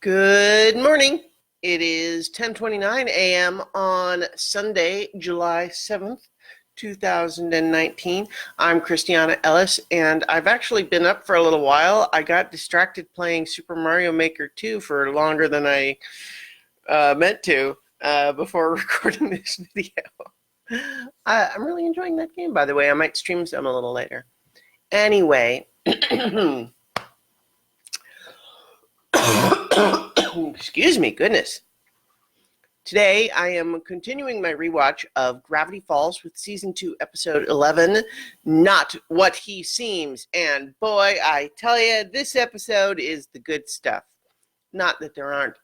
Good morning. It is 10:29 a.m. on Sunday, July 7th, 2019. I'm Christiana Ellis, and I've actually been up for a little while. I got distracted playing Super Mario Maker 2 for longer than I meant to before recording this video. I'm really enjoying that game, by the way. I might stream some a little later. Anyway, excuse me, goodness. Today, I am continuing my rewatch of Gravity Falls with Season 2, Episode 11, Not What He Seems. And boy, I tell you, this episode is the good stuff. Not that there aren't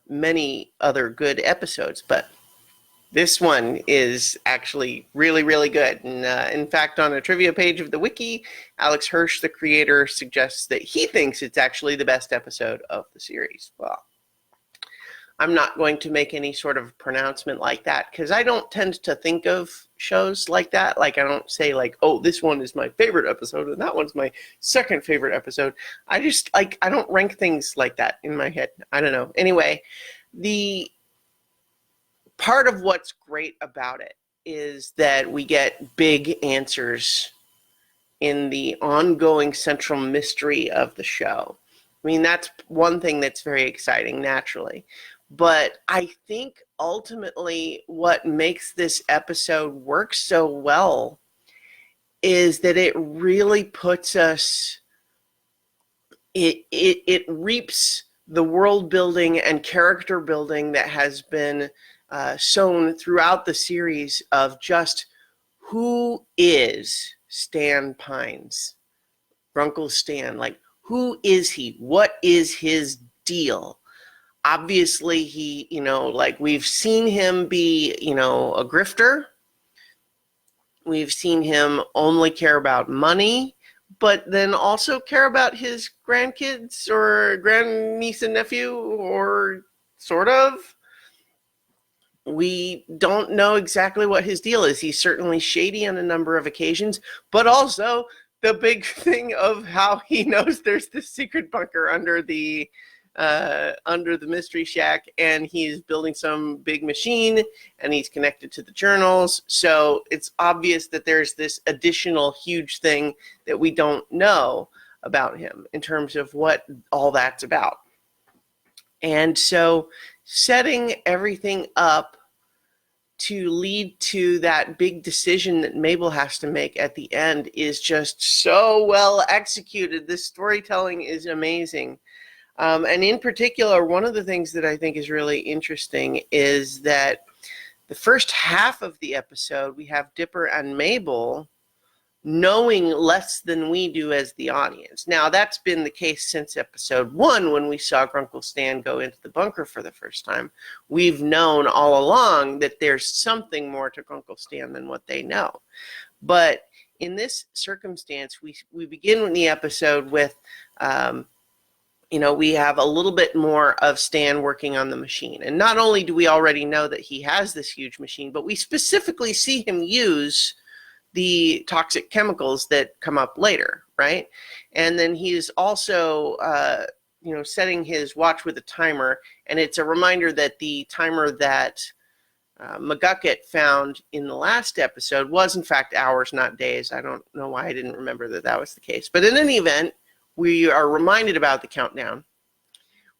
many other good episodes, but this one is actually really, really good. And in fact, on a trivia page of the wiki, Alex Hirsch, the creator, suggests that he thinks it's actually the best episode of the series. Well, I'm not going to make any sort of pronouncement like that because I don't tend to think of shows like that. Like, I don't say like, oh, this one is my favorite episode and that one's my second favorite episode. I just I don't rank things like that in my head. I don't know. Anyway, the part of what's great about it is that we get big answers in the ongoing central mystery of the show. I mean, that's one thing that's very exciting, naturally. But I think ultimately what makes this episode work so well is that it really puts us, it reaps the world building and character building that has been sown throughout the series of just who is Stan Pines, Grunkle Stan. Like, who is he? What is his deal? Obviously, he, we've seen him be, a grifter. We've seen him only care about money, but then also care about his grandkids or grandniece and nephew, or sort of. We don't know exactly what his deal is. He's certainly shady on a number of occasions, but also the big thing of how he knows there's this secret bunker under the Mystery Shack, and he's building some big machine, and he's connected to the journals. So it's obvious that there's this additional huge thing that we don't know about him in terms of what all that's about. And so setting everything up to lead to that big decision that Mabel has to make at the end is just so well executed. This storytelling is amazing. And in particular, one of the things that I think is really interesting is that the first half of the episode, we have Dipper and Mabel knowing less than we do as the audience. Now, that's been the case since episode 1 when we saw Grunkle Stan go into the bunker for the first time. We've known all along that there's something more to Grunkle Stan than what they know. But in this circumstance, we begin the episode with, we have a little bit more of Stan working on the machine. And not only do we already know that he has this huge machine, but we specifically see him use the toxic chemicals that come up later, right? And then he's also, setting his watch with a timer, and it's a reminder that the timer that McGucket found in the last episode was, in fact, hours, not days. I don't know why I didn't remember that was the case. But in any event, we are reminded about the countdown.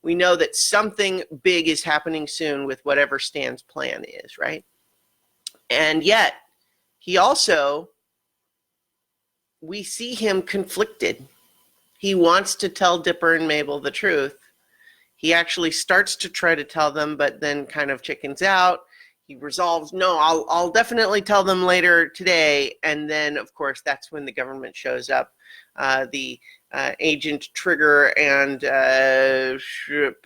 We know that something big is happening soon with whatever Stan's plan is, right? And yet, we see him conflicted. He wants to tell Dipper and Mabel the truth. He actually starts to try to tell them, but then kind of chickens out. He resolves, no, I'll definitely tell them later today. And then, of course, that's when the government shows up. The Agent Trigger and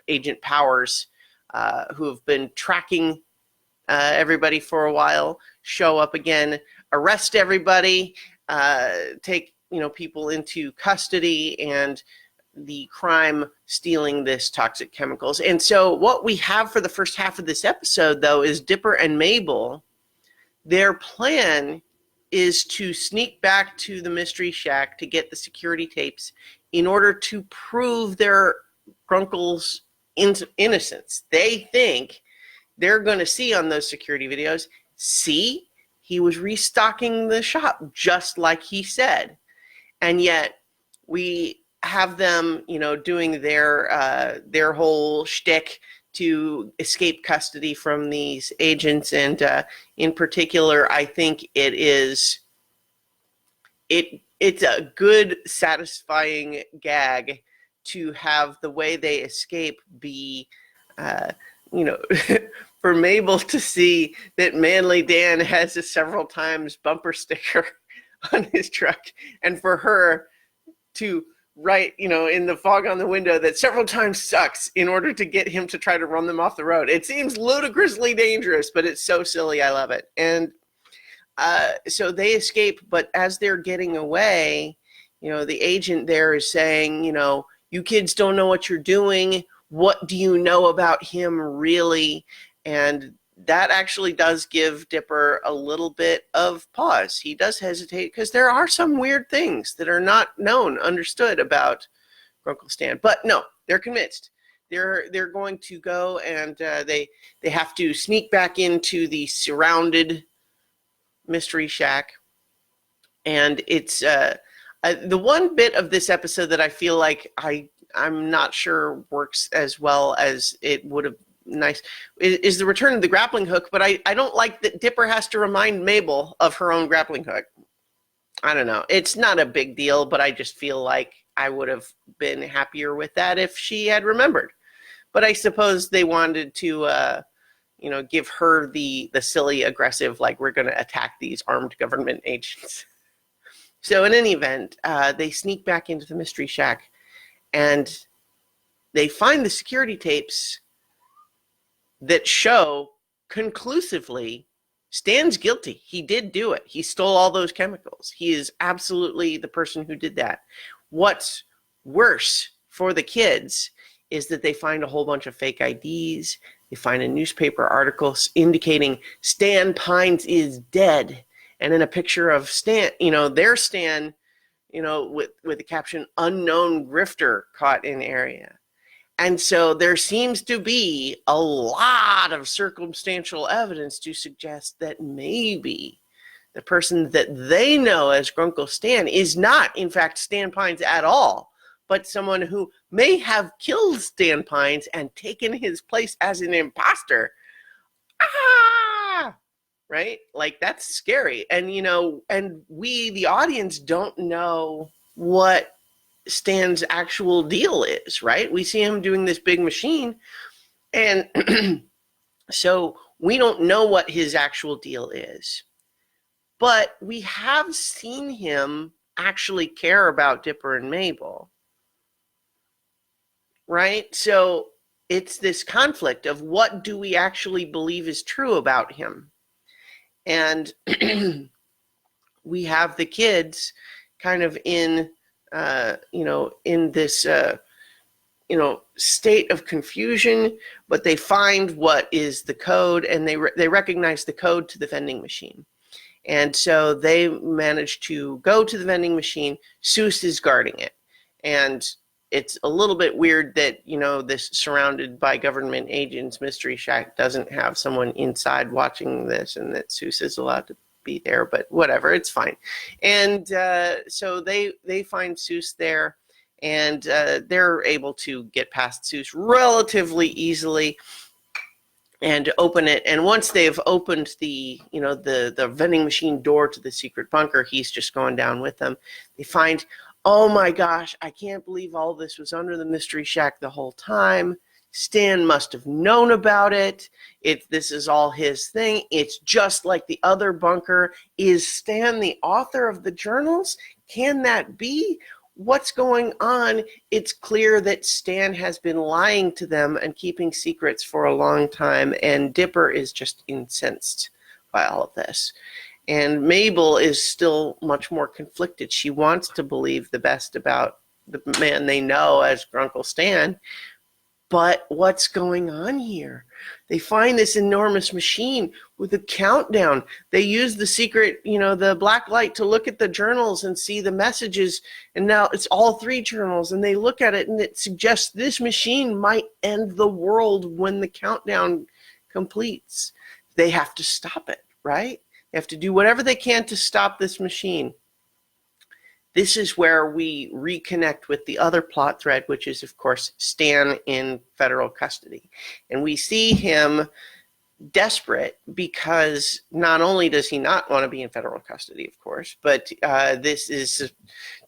Agent Powers, who have been tracking everybody for a while, show up again, arrest everybody, take people into custody, and the crime stealing this toxic chemicals. And so what we have for the first half of this episode, though, is Dipper and Mabel. Their plan is to sneak back to the Mystery Shack to get the security tapes in order to prove their Grunkle's innocence. They think they're going to see on those security videos, see, he was restocking the shop just like he said. And yet we have them, doing their whole shtick to escape custody from these agents. And in particular, I think it's a good, satisfying gag to have the way they escape be, for Mabel to see that Manly Dan has a several times bumper sticker on his truck, and for her to write, in the fog on the window that several times sucks in order to get him to try to run them off the road. It seems ludicrously dangerous, but it's so silly. I love it. And so they escape, but as they're getting away, the agent there is saying, you kids don't know what you're doing. What do you know about him really? And that actually does give Dipper a little bit of pause. He does hesitate because there are some weird things that are not understood about Grunkle Stan. But no, they're convinced. They're going to go, and they have to sneak back into the surrounded Mystery Shack. And it's the one bit of this episode that I feel like I'm not sure works as well as it would have nice is the return of the grappling hook, but I don't like that Dipper has to remind Mabel of her own grappling hook. I don't know. It's not a big deal, but I just feel like I would have been happier with that if she had remembered. But I suppose they wanted to give her the silly, aggressive, like, we're going to attack these armed government agents. So in any event, they sneak back into the Mystery Shack, and they find the security tapes that show conclusively Stan's guilty. He did do it. He stole all those chemicals. He is absolutely the person who did that. What's worse for the kids is that they find a whole bunch of fake IDs. They find a newspaper article indicating Stan Pines is dead. And then a picture of Stan, their Stan, with the caption, unknown grifter caught in area. And so there seems to be a lot of circumstantial evidence to suggest that maybe the person that they know as Grunkle Stan is not, in fact, Stan Pines at all, but someone who may have killed Stan Pines and taken his place as an imposter. Right? Like, that's scary. And, and we, the audience, don't know what Stan's actual deal is, right? We see him doing this big machine, and so we don't know what his actual deal is. But we have seen him actually care about Dipper and Mabel, right? So it's this conflict of what do we actually believe is true about him? And we have the kids kind of in in this, state of confusion, but they find what is the code, and they recognize the code to the vending machine. And so they manage to go to the vending machine. Seuss is guarding it. And it's a little bit weird that, this surrounded by government agents Mystery Shack doesn't have someone inside watching this, and that Seuss is allowed to be there, but whatever, it's fine. And so they find Seuss there, and they're able to get past Seuss relatively easily and open it. And once they've opened the vending machine door to the secret bunker, he's just going down with them. They find, oh my gosh, I can't believe all this was under the Mystery Shack the whole time. Stan must have known about it. This is all his thing. It's just like the other bunker. Is Stan the author of the journals? Can that be? What's going on? It's clear that Stan has been lying to them and keeping secrets for a long time, and Dipper is just incensed by all of this. And Mabel is still much more conflicted. She wants to believe the best about the man they know as Grunkle Stan, But what's going on here? They find this enormous machine with a countdown. They use the secret, the black light to look at the journals and see the messages. And now it's all 3 journals. And they look at it and it suggests this machine might end the world when the countdown completes. They have to stop it, right? They have to do whatever they can to stop this machine. This is where we reconnect with the other plot thread, which is, of course, Stan in federal custody. And we see him desperate because not only does he not want to be in federal custody, of course, but this is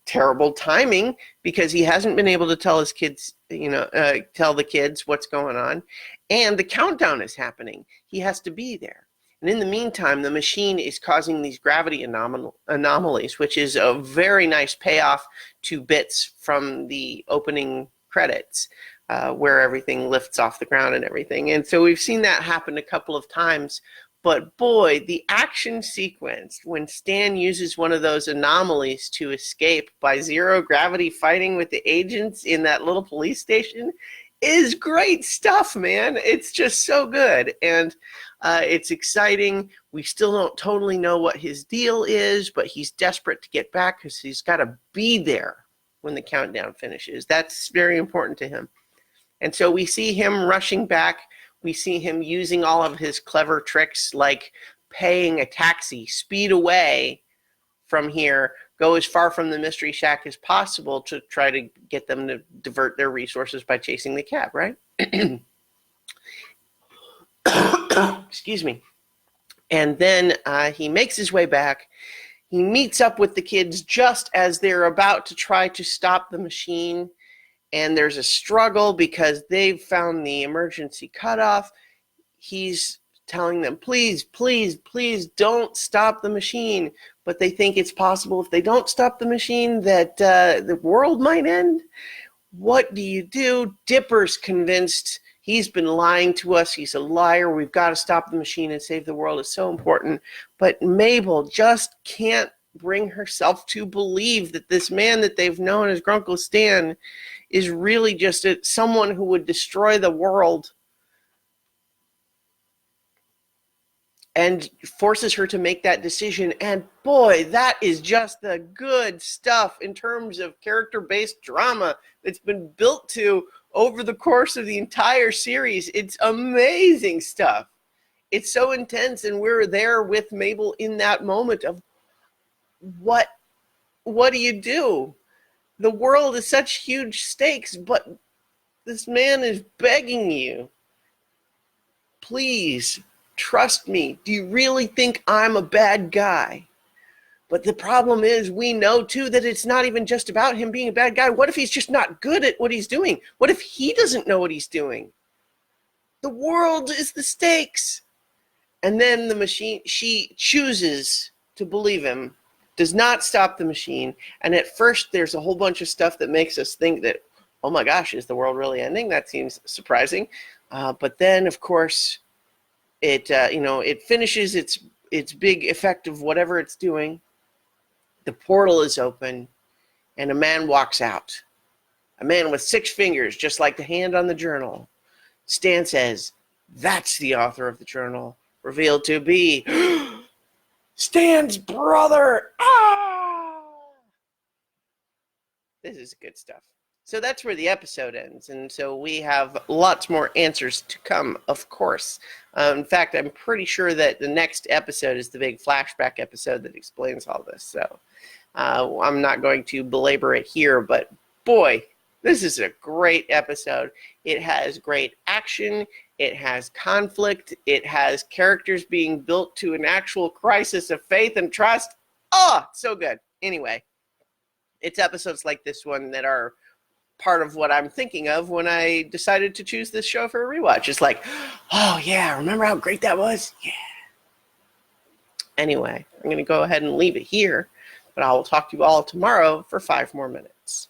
terrible timing because he hasn't been able to tell his kids, tell the kids what's going on. And the countdown is happening. He has to be there. And in the meantime, the machine is causing these gravity anomalies, which is a very nice payoff to bits from the opening credits, where everything lifts off the ground and everything. And so we've seen that happen a couple of times. But boy, the action sequence when Stan uses one of those anomalies to escape by zero gravity fighting with the agents in that little police station is great stuff, man. It's just so good. And it's exciting. We still don't totally know what his deal is, but he's desperate to get back because he's got to be there when the countdown finishes. That's very important to him. And so we see him rushing back. We see him using all of his clever tricks like paying a taxi, speed away from here, go as far from the Mystery Shack as possible to try to get them to divert their resources by chasing the cab, right? Excuse me. And then he makes his way back. He meets up with the kids just as they're about to try to stop the machine. And there's a struggle because they've found the emergency cutoff. He's telling them, please, please, please don't stop the machine. But they think it's possible if they don't stop the machine that the world might end. What do you do? Dipper's convinced he's been lying to us. He's a liar. We've got to stop the machine and save the world. It's so important. But Mabel just can't bring herself to believe that this man that they've known as Grunkle Stan is really just someone who would destroy the world, and forces her to make that decision. And boy, that is just the good stuff in terms of character-based drama that's been built to over the course of the entire series. It's amazing stuff. It's so intense, and we're there with Mabel in that moment of what do you do? The world is such huge stakes, but this man is begging you, please, trust me. Do you really think I'm a bad guy? But the problem is we know, too, that it's not even just about him being a bad guy. What if he's just not good at what he's doing? What if he doesn't know what he's doing? The world is the stakes. And then the machine, she chooses to believe him, does not stop the machine. And at first, there's a whole bunch of stuff that makes us think that, oh my gosh, is the world really ending? That seems surprising. But then, of course, it finishes its big effect of whatever it's doing. The portal is open, and a man walks out. A man with 6 fingers, just like the hand on the journal. Stan says, that's the author of the journal, revealed to be Stan's brother. Ah! This is good stuff. So that's where the episode ends. And so we have lots more answers to come, of course. In fact, I'm pretty sure that the next episode is the big flashback episode that explains all this. So I'm not going to belabor it here, but boy, this is a great episode. It has great action. It has conflict. It has characters being built to an actual crisis of faith and trust. Oh, so good. Anyway, it's episodes like this one that are part of what I'm thinking of when I decided to choose this show for a rewatch. It's like, oh yeah, remember how great that was? Yeah. Anyway, I'm going to go ahead and leave it here, but I will talk to you all tomorrow for 5 more minutes.